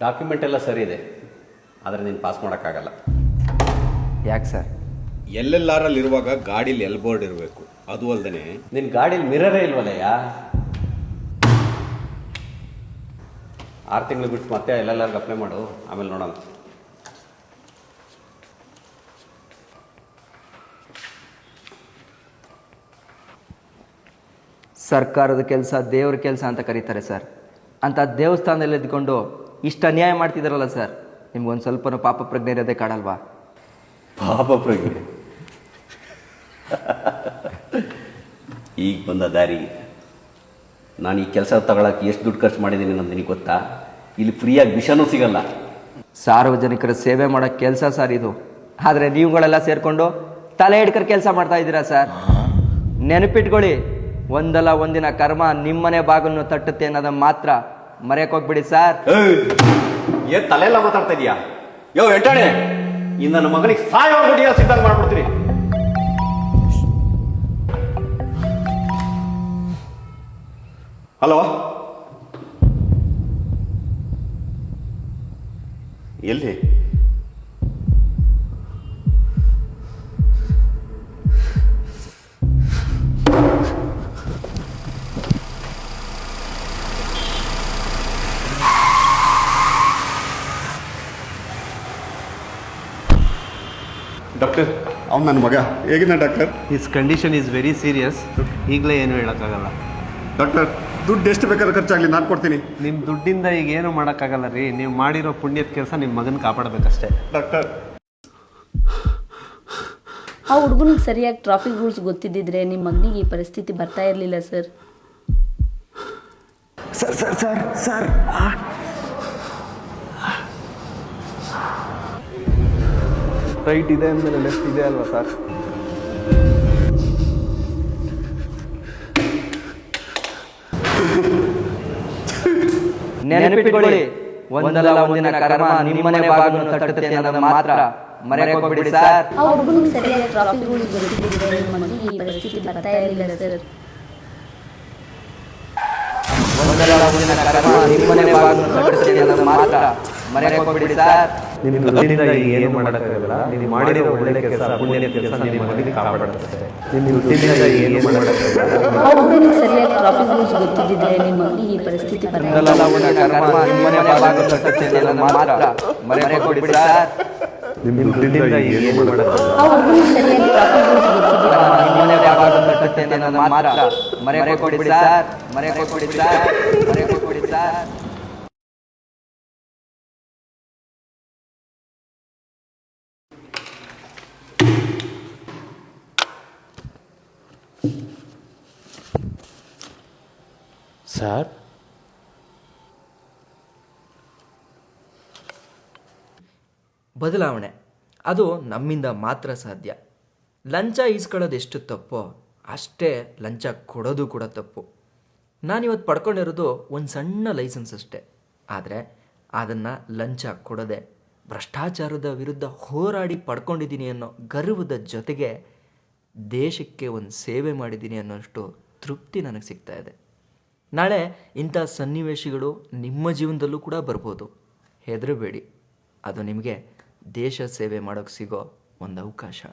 Document ಎಲ್ಲ ಸರಿ ಇದೆ, ಆದರೆ ನೀನು ಪಾಸ್ ಮಾಡೋಕ್ಕಾಗಲ್ಲ. ಯಾಕೆ ಸರ್? ಎಲ್ಲೆಲ್ಲಾರಲ್ಲಿರುವಾಗ ಗಾಡೀಲಿ ಎಲ್ಬೋರ್ಡ್ ಇರಬೇಕು. ಅದು ಅಲ್ಲದೆ ನಿನ್ನ ಗಾಡೀಲಿ ಮಿರರೇ ಇಲ್ವಲ್ಲಯ್ಯ. 6 ತಿಂಗಳು ಬಿಟ್ಟು ಮತ್ತೆ ಎಲ್ಲೆಲ್ಲರಿಗೂ ಅಪ್ಲೈ ಮಾಡು, ಆಮೇಲೆ ನೋಡೋಣ. ಸರ್ಕಾರದ ಕೆಲಸ ದೇವ್ರ ಕೆಲಸ ಅಂತ ಕರೀತಾರೆ ಸರ್. ಅಂಥ ದೇವಸ್ಥಾನದಲ್ಲಿ ಇದ್ಕೊಂಡು ಇಷ್ಟು ಅನ್ಯಾಯ ಮಾಡ್ತಿದ್ದಾರಲ್ಲ ಸರ್, ನಿಮ್ಗೊಂದು ಸ್ವಲ್ಪನೂ ಪಾಪ ಪ್ರಜ್ಞೆ ಇರೋದೇ ಕಾಡಲ್ವಾ? ಪಾಪ ಪ್ರಜ್ಞೆ ಈಗ ಬಂದ ದಾರಿ. ನಾನು ಈ ಕೆಲಸ ತಗೊಳಕ್ಕೆ ಎಷ್ಟು ದುಡ್ಡು ಖರ್ಚು ಮಾಡಿದ್ದೀನಿ ಅನ್ನೋದು ನಿನಗೆ ಗೊತ್ತಾ? ಇಲ್ಲಿ ಫ್ರೀಯಾಗಿ ವಿಷನೂ ಸಿಗಲ್ಲ. ಸಾರ್ವಜನಿಕರ ಸೇವೆ ಮಾಡೋ ಕೆಲಸ ಸರ್ ಇದು. ಆದರೆ ನೀವುಗಳೆಲ್ಲ ಸೇರಿಕೊಂಡು ತಲೆ ಹಿಡ್ಕರ್ ಕೆಲಸ ಮಾಡ್ತಾ ಇದ್ದೀರಾ ಸರ್. ನೆನಪಿಟ್ಕೊಳ್ಳಿ, ಒಂದಲ್ಲ ಒಂದಿನ ಕರ್ಮ ನಿಮ್ಮನೆ ಬಾಗಿಲನ್ನು ತಟ್ಟುತ್ತೆ ಅನ್ನೋದನ್ನ ಮಾತ್ರ ಮರೆಯಕ್ಕೆ ಹೋಗ್ಬಿಡಿ ಸರ್. ಏನು ತಲೆಯೆಲ್ಲ ಮಾತಾಡ್ತಾ ಇದೀಯಾ? ಯೋ ಎಂಟಾಣೆ, ಇನ್ನು ನನ್ನ ಮಗನಿಗೆ ಸಾಯೋ ಗುಡಿಯ ಸಿದ್ಧಾಂತ ಮಾಡ್ಬಿಡ್ತೀನಿ. ಹಲೋ, ಎಲ್ಲಿ? ಡಾಕ್ಟರ್, ಅವ್ನು ನನ್ನ ಮಗ ಹೇಗಿದ್ದ doctor? His condition is very serious. ಈಗಲೇ ಏನು ಹೇಳೋಕ್ಕಾಗಲ್ಲ. ಡಾಕ್ಟರ್, ದುಡ್ಡು ಎಷ್ಟು ಬೇಕಾದ್ರೂ ಖರ್ಚಾಗಲಿ, ನಾನು ಕೊಡ್ತೀನಿ. ನಿಮ್ಮ ದುಡ್ಡಿಂದ ಈಗ ಏನು ಮಾಡೋಕ್ಕಾಗಲ್ಲ ರೀ. ನೀವು ಮಾಡಿರೋ ಪುಣ್ಯದ ಕೆಲಸ ನಿಮ್ಮ ಮಗನ ಕಾಪಾಡಬೇಕಷ್ಟೇ. ಡಾಕ್ಟರ್, ಆ ಹುಡುಗನಿಗೆ ಸರಿಯಾಗಿ ಟ್ರಾಫಿಕ್ ರೂಲ್ಸ್ ಗೊತ್ತಿದ್ದಿದ್ರೆ ನಿಮ್ಮ ಮಗನಿಗೆ ಈ ಪರಿಸ್ಥಿತಿ ಬರ್ತಾ ಇರಲಿಲ್ಲ sir. Sir sir sir sir right ಇದೆ ಅಂದಮೇಲೆ ಲೆಫ್ಟ್ ಇದೆ ಅಲ್ವಾ ಸರ್? ನೆನಪಿಟ್ಕೊಳ್ಳಿ, ಒಂದಲ್ಲ ಒಂದಿನ ಕರ್ಮ ನಿಮ್ಮನೆ ಬಾಗಿಲನ್ನು ತಟ್ಟುತ್ತೆ ಅನ್ನೋದನ್ನ ಮಾತ್ರ ಮರೆಯಕ್ಕೆ ಹೋಗ್ಬಿಡಿ ಸರ್. ಆ ಹುಡುಗನಿಗೆ ಸರಿಯಾಗಿ ಟ್ರಾಫಿಕ್ ರೂಲ್ಸ್ ಗೊತ್ತಿದ್ದಿದ್ರೆ ನಿಮ್ಮ ಮಗನಿಗೆ ಈ ಪರಿಸ್ಥಿತಿ ಬರ್ತಾ ಇರಲಿಲ್ಲ ಸರ್. ಒಂದಲ್ಲ ಒಂದಿನ ಕರ್ಮ ನಿಮ್ಮನೆ ಬಾಗಿಲನ್ನು ತಟ್ಟುತ್ತೆ ಅನ್ನೋದನ್ನ ಮಾತ್ರ ಮರೆಯಕ್ಕೆ ಹೋಗ್ಬಿಡಿ ಸರ್. ನಿಮ್ಮ ದುಡ್ಡಿಂದ ಈಗ ಏನು ಮಾಡೋಕ್ಕಾಗಲ್ಲ. ನೀವು ಮಾಡಿರೋ ಒಳ್ಳೆ ಕೆಲಸ ಪುಣ್ಯದ ಕೆಲಸ ನಿಮ್ಮ ಮಗನಿಗೆ ಕಾಪಾಡುತ್ತೆ. ನಿಮ್ಮ ದುಡ್ಡಿಂದ ಏನು ಮಾಡೋಕ್ಕಾಗಲ್ಲ. ಆ ಹುಡುಗನಿಗೆ ಸರಿಯಾಗಿ ಟ್ರಾಫಿಕ್ ರೂಲ್ಸ್ ಗೊತ್ತಿದ್ದಿದ್ರೆ ನಿಮ್ಮ ಮಗನಿಗೆ ಈ ಪರಿಸ್ಥಿತಿ ಬರ್ತಾ ಒಂದಲ್ಲ ಒಂದಿನ ಕರ್ಮ ನಿಮ್ಮನೆ ಬಾಗಿಲನ್ನು ತಟ್ಟುತ್ತೆ ಅನ್ನೋದನ್ನ ಮಾತ್ರ ಮರೆಯಕ್ಕೆ ಹೋಗ್ಬಿಡಿ ಸರ್. ನಿಮ್ಮ ದುಡ್ಡಿಂದ ಏನು ಮಾಡೋಕ್ಕಾಗಲ್ಲ. ಆ ಹುಡುಗನಿಗೆ ಸರಿಯಾಗಿ ಟ್ರಾಫಿಕ್ ರೂಲ್ಸ್ ಗೊತ್ತಿದ್ದಿದ್ರೆ ನಿಮ್ಮನೆ ಬಾಗಿಲನ್ನು ತಟ್ಟುತ್ತೆ ಅನ್ನೋದನ್ನ ಮಾತ್ರ ಮರೆಯಕ್ಕೆ ಹೋಗ್ಬಿಡಿ ಸರ್. ಮರೆಯಕ್ಕೆ ಹೋಗ್ಬಿಡಿ ಸರ್. ಮರೆಯಕ್ಕೆ ಹೋಗ್ಬಿಡಿ ಸರ್. ಸರ್, ಬದಲಾವಣೆ ಅದು ನಮ್ಮಿಂದ ಮಾತ್ರ ಸಾಧ್ಯ. ಲಂಚ ಈಸ್ಕೊಳ್ಳೋದು ಎಷ್ಟು ತಪ್ಪೋ ಅಷ್ಟೇ ಲಂಚ ಕೊಡೋದು ಕೂಡ ತಪ್ಪು. ನಾನಿವತ್ತು ಪಡ್ಕೊಂಡಿರೋದು ಒಂದು ಸಣ್ಣ ಲೈಸೆನ್ಸ್ ಅಷ್ಟೇ. ಆದರೆ ಅದನ್ನು ಲಂಚ ಕೊಡದೆ ಭ್ರಷ್ಟಾಚಾರದ ವಿರುದ್ಧ ಹೋರಾಡಿ ಪಡ್ಕೊಂಡಿದ್ದೀನಿ ಅನ್ನೋ ಗರ್ವದ ಜೊತೆಗೆ ದೇಶಕ್ಕೆ ಒಂದು ಸೇವೆ ಮಾಡಿದ್ದೀನಿ ಅನ್ನೋಷ್ಟು ತೃಪ್ತಿ ನನಗೆ ಸಿಗ್ತಾ ಇದೆ. ನಾಳೆ ಇಂಥ ಸನ್ನಿವೇಶಗಳು ನಿಮ್ಮ ಜೀವನದಲ್ಲೂ ಕೂಡ ಬರ್ಬೋದು. ಹೆದರಬೇಡಿ, ಅದು ನಿಮಗೆ ದೇಶ ಸೇವೆ ಮಾಡೋಕ್ಕೆ ಸಿಗೋ ಒಂದು ಅವಕಾಶ.